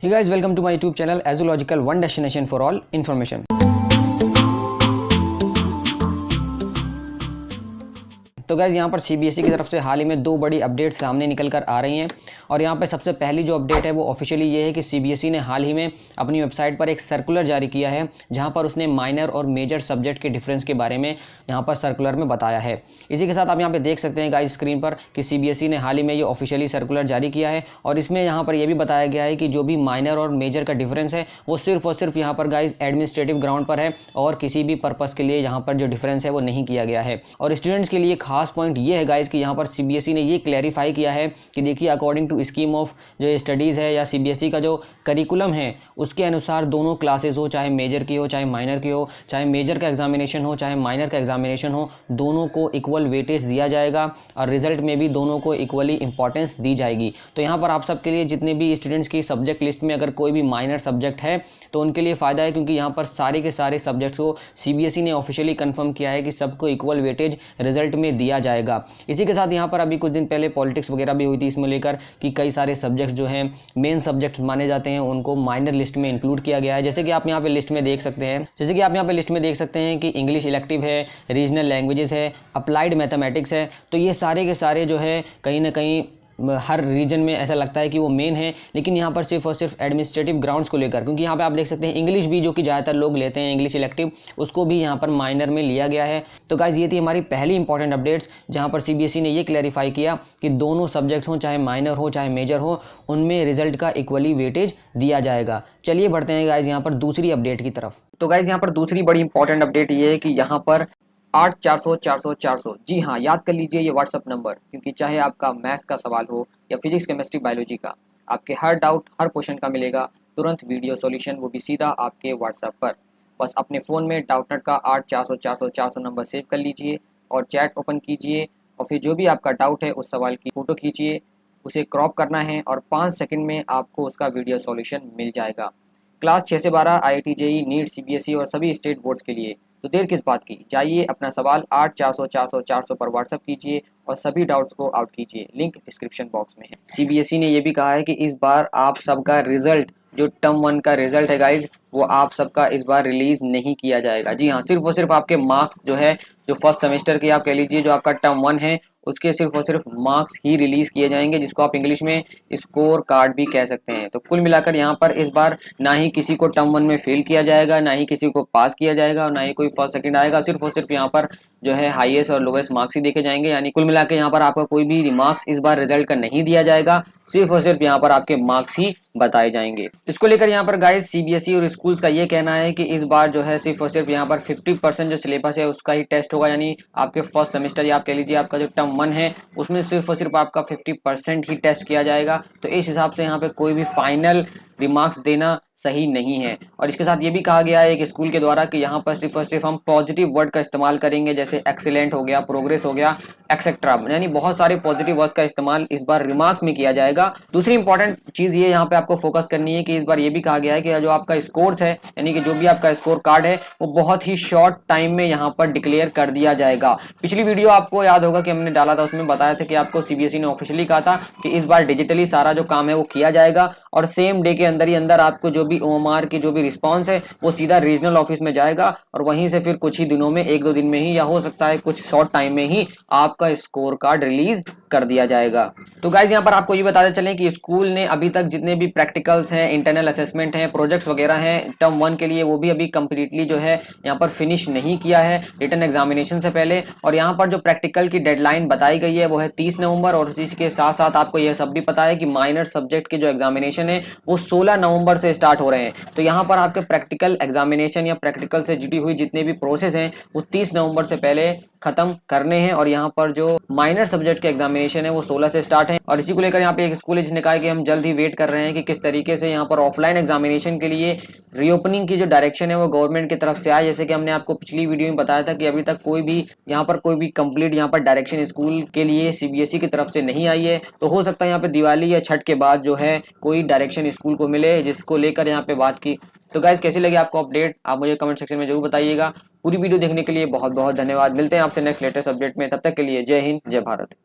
Hey guys, welcome to my YouTube channel Azological, one destination for all information. तो guys यहाँ पर CBSE की तरफ से हाल ही में दो बड़ी अपडेट सामने निकल कर आ रही हैं और यहाँ पर सबसे पहली जो अपडेट है वो ऑफिशियली ये है कि सीबीएसई ने हाल ही में अपनी वेबसाइट पर एक सर्कुलर जारी किया है जहाँ पर उसने माइनर और मेजर सब्जेक्ट के डिफरेंस के बारे में यहाँ पर सर्कुलर में बताया है। इसी के साथ आप यहाँ पे देख सकते हैं गाइज स्क्रीन पर कि सीबीएसई ने हाल ही में ये ऑफिशियली सर्कुलर जारी किया है और इसमें यहाँ पर यह भी बताया गया है कि जो भी माइनर और मेजर का डिफरेंस है वो सिर्फ और सिर्फ यहाँ पर गाइज एडमिनिस्ट्रेटिव ग्राउंड पर है और किसी भी पर्पज़ के लिए यहाँ पर जो डिफरेंस है वो नहीं किया गया है। और स्टूडेंट्स के लिए खास पॉइंट ये है गाइज कि यहाँ पर सीबीएसई ने ये क्लैरिफाई किया है कि देखिए अकॉर्डिंग टू स्कीम ऑफ जो स्टडीज़ है या सीबीएसई का जो करिकुलम है उसके अनुसार दोनों क्लासेस हो, चाहे मेजर की हो चाहे माइनर की हो, चाहे मेजर का एग्जामिनेशन हो चाहे माइनर का एग्जामिनेशन हो, दोनों को इक्वल वेटेज दिया जाएगा और रिजल्ट में भी दोनों को इक्वली इंपॉर्टेंस दी जाएगी। तो यहाँ पर आप सबके लिए जितने भी स्टूडेंट्स की सब्जेक्ट लिस्ट में अगर कोई भी माइनर सब्जेक्ट है तो उनके लिए फ़ायदा है, क्योंकि यहाँ पर सारे के सारे सब्जेक्ट्स को सीबीएसई ने ऑफिशियली कंफर्म किया है कि सबको इक्वल वेटेज रिजल्ट में दिया जाएगा। इसी के साथ यहाँ पर अभी कुछ दिन पहले पॉलिटिक्स वगैरह भी हुई थी इसमें लेकर कि कई सारे सब्जेक्ट्स जो हैं मेन सब्जेक्ट्स माने जाते हैं उनको माइनर लिस्ट में इंक्लूड किया गया है। जैसे कि आप यहाँ पे लिस्ट में देख सकते हैं कि इंग्लिश इलेक्टिव है, रीजनल लैंग्वेजेस है, अप्लाइड मैथमेटिक्स है। तो ये सारे के सारे जो है कहीं ना कहीं हर रीजन में ऐसा लगता है कि वो मेन है, लेकिन यहाँ पर सिर्फ और सिर्फ एडमिनिस्ट्रेटिव ग्राउंड्स को लेकर, क्योंकि यहाँ पे आप देख सकते हैं इंग्लिश भी जो कि ज़्यादातर लोग लेते हैं इंग्लिश इलेक्टिव, उसको भी यहाँ पर माइनर में लिया गया है। तो गाइज ये थी हमारी पहली इंपॉर्टेंट अपडेट्स जहाँ पर सीबीएसई ने ये क्लैरिफाई किया कि दोनों सब्जेक्ट्स हों, चाहे माइनर हो चाहे मेजर हो, उनमें रिजल्ट का इक्वली वेटेज दिया जाएगा। चलिए बढ़ते हैं गाइज यहाँ पर दूसरी अपडेट की तरफ। तो गाइज यहाँ पर दूसरी बड़ी इंपॉर्टेंट अपडेट ये है कि यहाँ पर 8400 जी हाँ, याद कर लीजिए ये व्हाट्सअप नंबर, क्योंकि चाहे आपका मैथ्स का सवाल हो या फिजिक्स केमिस्ट्री बायोलॉजी का, आपके हर डाउट हर क्वेश्चन का मिलेगा तुरंत वीडियो सॉल्यूशन, वो भी सीधा आपके व्हाट्सएप पर। बस अपने फ़ोन में डाउटनेट का 8400 नंबर सेव कर लीजिए और चैट ओपन कीजिए और फिर जो भी आपका डाउट है उस सवाल की फ़ोटो खींचिए, उसे क्रॉप करना है और 5 सेकंड में आपको उसका वीडियो सॉल्यूशन मिल जाएगा। क्लास 6 से 12 IIT JEE नीट सीबीएसई और सभी स्टेट बोर्ड्स के लिए। तो देर किस बात की, जाइए अपना सवाल 8400 पर व्हाट्सअप कीजिए और सभी डाउट्स को आउट कीजिए। लिंक डिस्क्रिप्शन बॉक्स में है। सीबीएसई ने यह भी कहा है कि इस बार आप सबका रिजल्ट, जो टर्म 1 का रिजल्ट है गाइज, वो आप सबका इस बार रिलीज नहीं किया जाएगा। जी हाँ, सिर्फ और सिर्फ आपके मार्क्स जो है, जो फर्स्ट सेमेस्टर के आप कह लीजिए जो आपका टर्म 1 है, उसके सिर्फ और सिर्फ मार्क्स ही रिलीज किए जाएंगे, जिसको आप इंग्लिश में स्कोर कार्ड भी कह सकते हैं। तो कुल मिलाकर यहाँ पर इस बार ना ही किसी को टर्म 1 में फेल किया जाएगा, ना ही किसी को पास किया जाएगा और ना ही कोई फर्स्ट सेकंड आएगा। सिर्फ और सिर्फ यहाँ पर जो है हाईएस्ट और लोवेस्ट मार्क्स ही देखे जाएंगे। यानी कुल मिलाकर यहाँ पर आपका कोई भी मार्क्स इस बार रिजल्ट का नहीं दिया जाएगा, सिर्फ और सिर्फ यहाँ पर आपके मार्क्स ही बताए जाएंगे। इसको लेकर यहाँ पर गाइस सीबीएसई और स्कूल्स का ये कहना है कि इस बार जो है सिर्फ और सिर्फ यहाँ पर 50% जो सिलेबस है उसका ही टेस्ट होगा। यानी आपके फर्स्ट सेमेस्टर या आप कह लीजिए आपका जो टर्म 1 है उसमें सिर्फ और सिर्फ आपका 50% ही टेस्ट किया जाएगा। तो इस हिसाब से यहाँ पे कोई भी फाइनल रिमार्क्स देना सही नहीं है। और इसके साथ ये भी कहा गया है एक स्कूल के द्वारा कि यहाँ पर सिर्फ और सिर्फ हम पॉजिटिव वर्ड का इस्तेमाल करेंगे, जैसे एक्सीलेंट हो गया, प्रोग्रेस हो गया, एक्सेट्रा। यानी बहुत सारे पॉजिटिव वर्ड्स का इस्तेमाल इस बार रिमार्क्स में किया जाएगा। दूसरी इंपॉर्टेंट चीज ये यहाँ पे आपको फोकस करनी है कि इस बार ये भी कहा गया है कि जो आपका स्कोर्स है, यानी कि जो भी आपका स्कोर कार्ड है, वो बहुत ही शॉर्ट टाइम में यहाँ पर डिक्लेयर कर दिया जाएगा। पिछली वीडियो आपको याद होगा कि हमने डाला था, उसमें बताया था कि आपको सीबीएसई ने ऑफिशियली कहा था कि इस बार डिजिटली सारा जो काम है वो किया जाएगा और सेम डे के अंदर ही अंदर आपको जो भी ओएमआर की जो भी रिस्पांस है वो सीधा रीजनल ऑफिस में जाएगा और वहीं से फिर कुछ ही दिनों में, 1-2 दिन में ही, या हो सकता है कुछ शॉर्ट टाइम में ही, आपका स्कोर कार्ड रिलीज कर दिया जाएगा। तो गाइज यहाँ पर आपको ये बताते चलें कि स्कूल ने अभी तक जितने भी प्रैक्टिकल्स हैं, इंटरनल असेसमेंट हैं, प्रोजेक्ट्स वगैरह हैं टर्म 1 के लिए, वो भी अभी कंप्लीटली जो है यहाँ पर फिनिश नहीं किया है रिटन एग्जामिनेशन से पहले। और यहाँ पर जो प्रैक्टिकल की डेडलाइन बताई गई है वो है 30 नवंबर। और इसके साथ साथ आपको यह सब भी पता है कि माइनर सब्जेक्ट के जो एग्जामिनेशन है वो 16 नवंबर से स्टार्ट हो रहे हैं। तो यहाँ पर आपके प्रैक्टिकल एग्जामिनेशन या प्रैक्टिकल से जुड़ी हुई जितने भी प्रोसेस हैं वो 30 नवंबर से पहले खत्म करने हैं। और यहाँ पर जो माइनर सब्जेक्ट के एग्जामिनेशन है वो 16 से स्टार्ट है। और इसी को लेकर यहाँ पे एक स्कूल है जिसने कहा है कि हम जल्द ही वेट कर रहे हैं कि किस तरीके से यहाँ पर ऑफलाइन एग्जामिनेशन के लिए रीओपनिंग की जो डायरेक्शन है वो गवर्नमेंट की तरफ से आए। जैसे कि हमने आपको पिछली वीडियो में बताया था कि अभी तक कोई भी कंप्लीट यहाँ पर डायरेक्शन स्कूल के लिए सीबीएसई की तरफ से नहीं आई है। तो हो सकता है यहाँ पे दिवाली या छठ के बाद जो है कोई डायरेक्शन स्कूल को मिले, जिसको लेकर यहाँ पे बात की। तो गाइज कैसी लगी आपको अपडेट, आप मुझे कमेंट सेक्शन में जरूर बताइएगा। पूरी वीडियो देखने के लिए बहुत बहुत धन्यवाद। मिलते हैं आपसे नेक्स्ट लेटेस्ट अपडेट में, तब तक के लिए जय हिंद जय भारत।